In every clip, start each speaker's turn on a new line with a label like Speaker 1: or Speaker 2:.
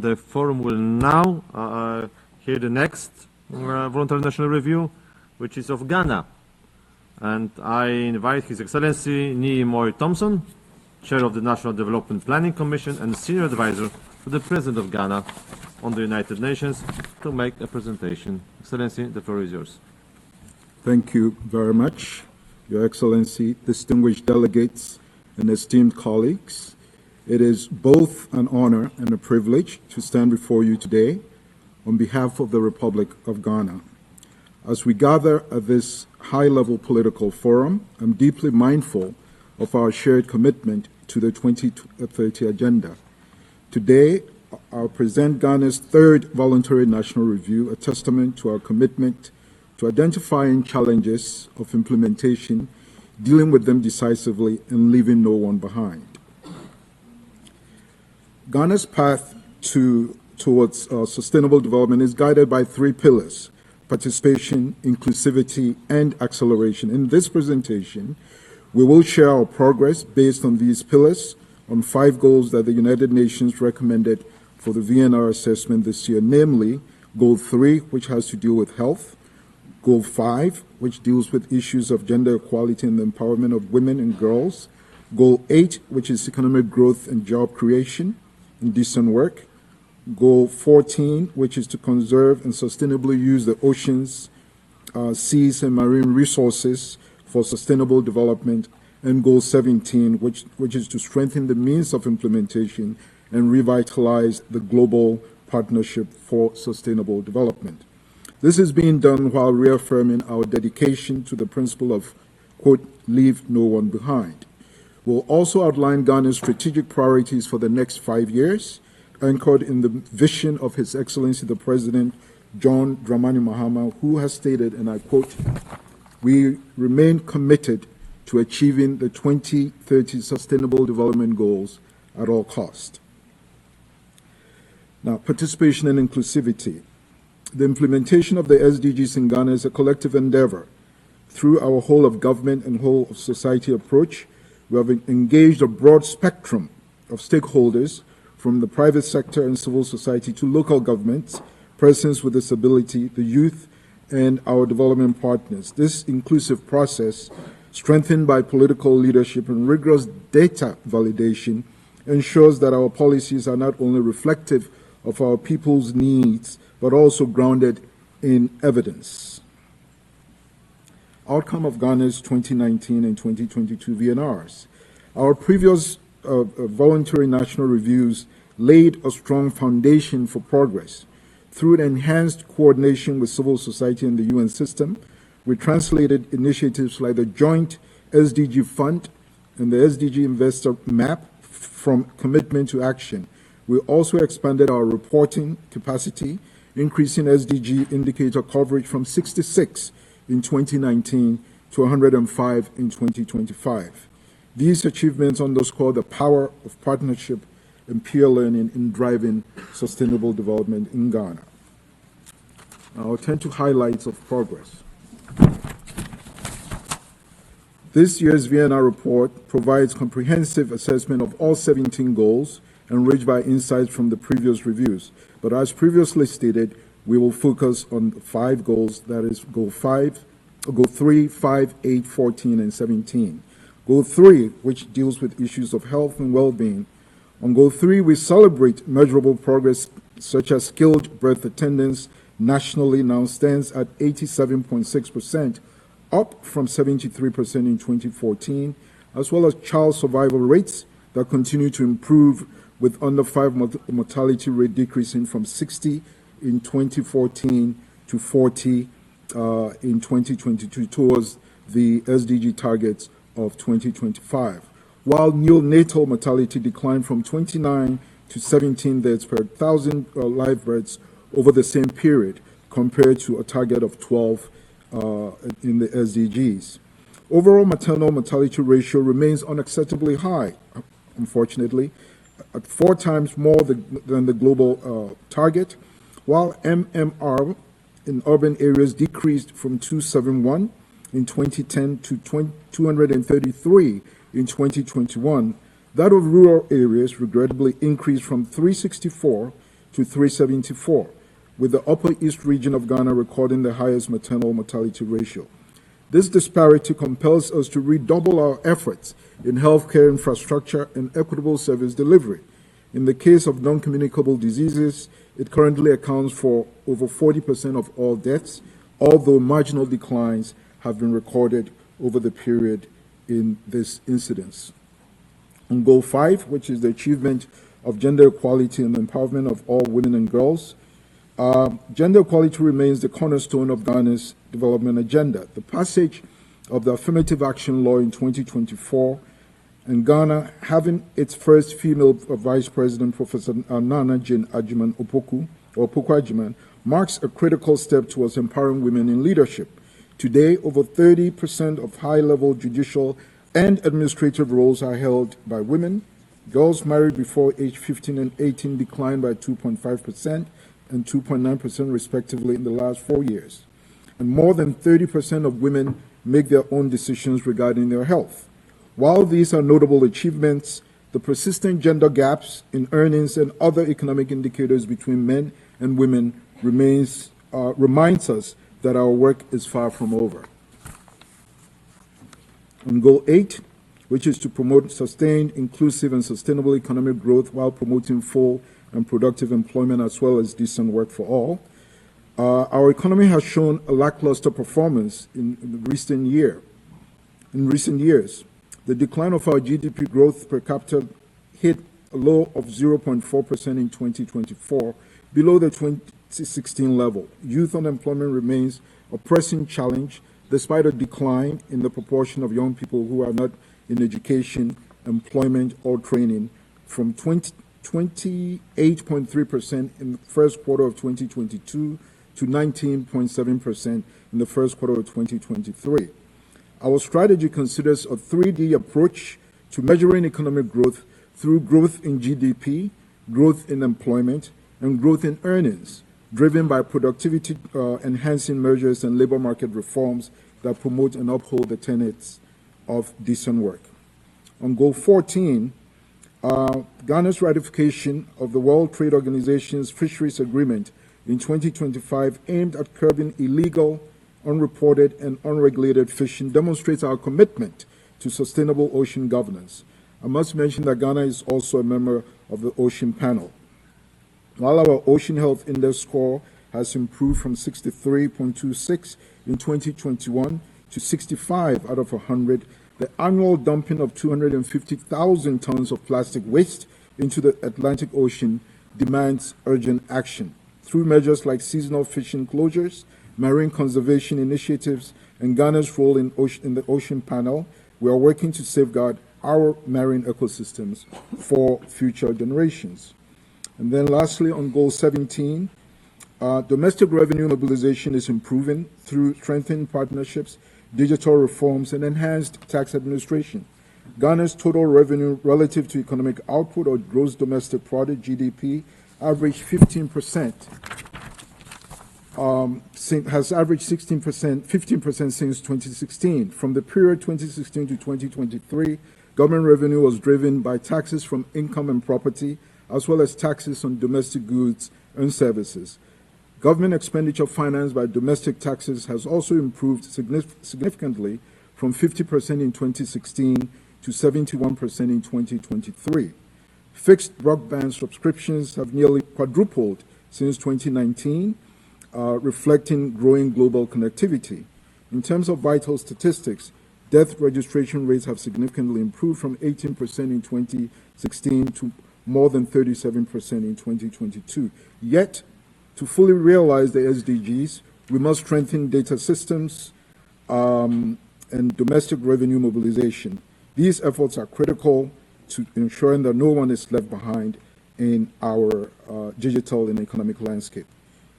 Speaker 1: The forum will now hear the next voluntary national review, which is of Ghana. And I invite His Excellency Nimoy Thompson, Chair of the National Development Planning Commission and Senior Advisor to the President of Ghana on the United Nations, to make a presentation. Excellency, the floor is yours.
Speaker 2: Thank you very much, Your Excellency, distinguished delegates, and esteemed colleagues. It is both an honor and a privilege to stand before you today on behalf of the Republic of Ghana. As we gather at this high-level political forum, I'm deeply mindful of our shared commitment to the 2030 agenda. Today, I'll present Ghana's third voluntary national review, a testament to our commitment to identifying challenges of implementation, dealing with them decisively, and leaving no one behind. Ghana's path towards sustainable development is guided by three pillars: participation, inclusivity, and acceleration. In this presentation, we will share our progress based on these pillars on 5 goals that the United Nations recommended for the VNR assessment this year, namely Goal 3, which has to do with health; Goal 5, which deals with issues of gender equality and the empowerment of women and girls; Goal 8, which is economic growth and job creation and decent work; Goal 14, which is to conserve and sustainably use the oceans, seas, and marine resources for sustainable development; and Goal 17, which is to strengthen the means of implementation and revitalize the global partnership for sustainable development. This is being done while reaffirming our dedication to the principle of, quote, leave no one behind. We'll also outline Ghana's strategic priorities for the next 5 years, anchored in the vision of His Excellency the President, John Dramani Mahama, who has stated, and I quote, "We remain committed to achieving the 2030 Sustainable Development Goals at all costs." Now, participation and inclusivity. The implementation of the SDGs in Ghana is a collective endeavor. Through our whole of government and whole of society approach, we have engaged a broad spectrum of stakeholders, from the private sector and civil society to local governments, persons with disability, the youth, and our development partners. This inclusive process, strengthened by political leadership and rigorous data validation, ensures that our policies are not only reflective of our people's needs, but also grounded in evidence. Outcome of Ghana's 2019 and 2022 VNRs. Our previous voluntary national reviews laid a strong foundation for progress. Through an enhanced coordination with civil society and the UN system, we translated initiatives like the Joint SDG Fund and the SDG Investor Map from commitment to action. We also expanded our reporting capacity, increasing SDG indicator coverage from 66 in 2019 to 105 in 2025. These achievements underscore the power of partnership and peer learning in driving sustainable development in Ghana. Now, I'll turn to highlights of progress. This year's VNR report provides comprehensive assessment of all 17 goals, enriched by insights from the previous reviews. But as previously stated, we will focus on 5 goals, that is Goal 3, 5, 8, 14, and 17. Goal 3, which deals with issues of health and well-being. On Goal 3, we celebrate measurable progress, such as skilled birth attendance nationally now stands at 87.6%, up from 73% in 2014, as well as child survival rates that continue to improve, with under 5 mortality rate decreasing from 60 in 2014 to 40 in 2022 towards the SDG targets of 2025. While neonatal mortality declined from 29 to 17 deaths per 1,000 live births over the same period, compared to a target of 12 in the SDGs. Overall maternal mortality ratio remains unacceptably high, unfortunately, at 4 times more than the global target, while MMR in urban areas decreased from 271 in 2010 to 233 in 2021. That of rural areas regrettably increased from 364 to 374, with the Upper East region of Ghana recording the highest maternal mortality ratio. This disparity compels us to redouble our efforts in healthcare infrastructure and equitable service delivery. In the case of non-communicable diseases, it currently accounts for over 40% of all deaths, although marginal declines have been recorded over the period in this incidence. On Goal 5, which is the achievement of gender equality and empowerment of all women and girls, gender equality remains the cornerstone of Ghana's development agenda. The passage of the Affirmative Action Law in 2024 and Ghana having its first female Vice President, Professor Nana Jane Adjuman Opoku Adjuman, marks a critical step towards empowering women in leadership. Today, over 30% of high-level judicial and administrative roles are held by women. Girls married before age 15 and 18 declined by 2.5% and 2.9% respectively in the last 4 years. And more than 30% of women make their own decisions regarding their health. While these are notable achievements, the persistent gender gaps in earnings and other economic indicators between men and women reminds us that our work is far from over. On Goal 8, which is to promote sustained, inclusive, and sustainable economic growth while promoting full and productive employment as well as decent work for all, our economy has shown a lackluster performance in recent years. The decline of our GDP growth per capita hit a low of 0.4% in 2024, below the 2016 level. Youth unemployment remains a pressing challenge, despite a decline in the proportion of young people who are not in education, employment, or training from 28.3% in the first quarter of 2022 to 19.7% in the first quarter of 2023. Our strategy considers a 3D approach to measuring economic growth through growth in GDP, growth in employment, and growth in earnings, driven by productivity enhancing measures and labor market reforms that promote and uphold the tenets of decent work. On Goal 14, Ghana's ratification of the World Trade Organization's Fisheries Agreement in 2025 aimed at curbing illegal, unreported, and unregulated fishing demonstrates our commitment to sustainable ocean governance. I must mention that Ghana is also a member of the Ocean Panel. While our Ocean Health Index score has improved from 63.26 in 2021 to 65 out of 100, the annual dumping of 250,000 tons of plastic waste into the Atlantic Ocean demands urgent action. Through measures like seasonal fishing closures, marine conservation initiatives, and Ghana's role in the Ocean Panel, we are working to safeguard our marine ecosystems for future generations. And then lastly, on Goal 17, domestic revenue mobilization is improving through strengthened partnerships, digital reforms, and enhanced tax administration. Ghana's total revenue relative to economic output or gross domestic product, GDP, averaged 15%, has averaged 15% since 2016. From the period 2016 to 2023, government revenue was driven by taxes from income and property, as well as taxes on domestic goods and services. Government expenditure financed by domestic taxes has also improved significantly from 50% in 2016 to 71% in 2023. Fixed broadband subscriptions have nearly quadrupled since 2019, reflecting growing global connectivity. In terms of vital statistics, death registration rates have significantly improved from 18% in 2016 to more than 37% in 2022. Yet, to fully realize the SDGs, we must strengthen data systems and domestic revenue mobilization. These efforts are critical to ensuring that no one is left behind in our digital and economic landscape.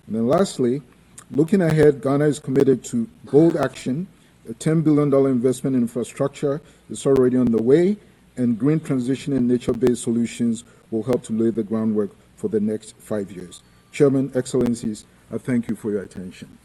Speaker 2: And then lastly, looking ahead, Ghana is committed to bold action. A $10 billion investment in infrastructure is already on the way, and green transition and nature-based solutions will help to lay the groundwork for the next 5 years. Chairman, Excellencies, I thank you for your attention.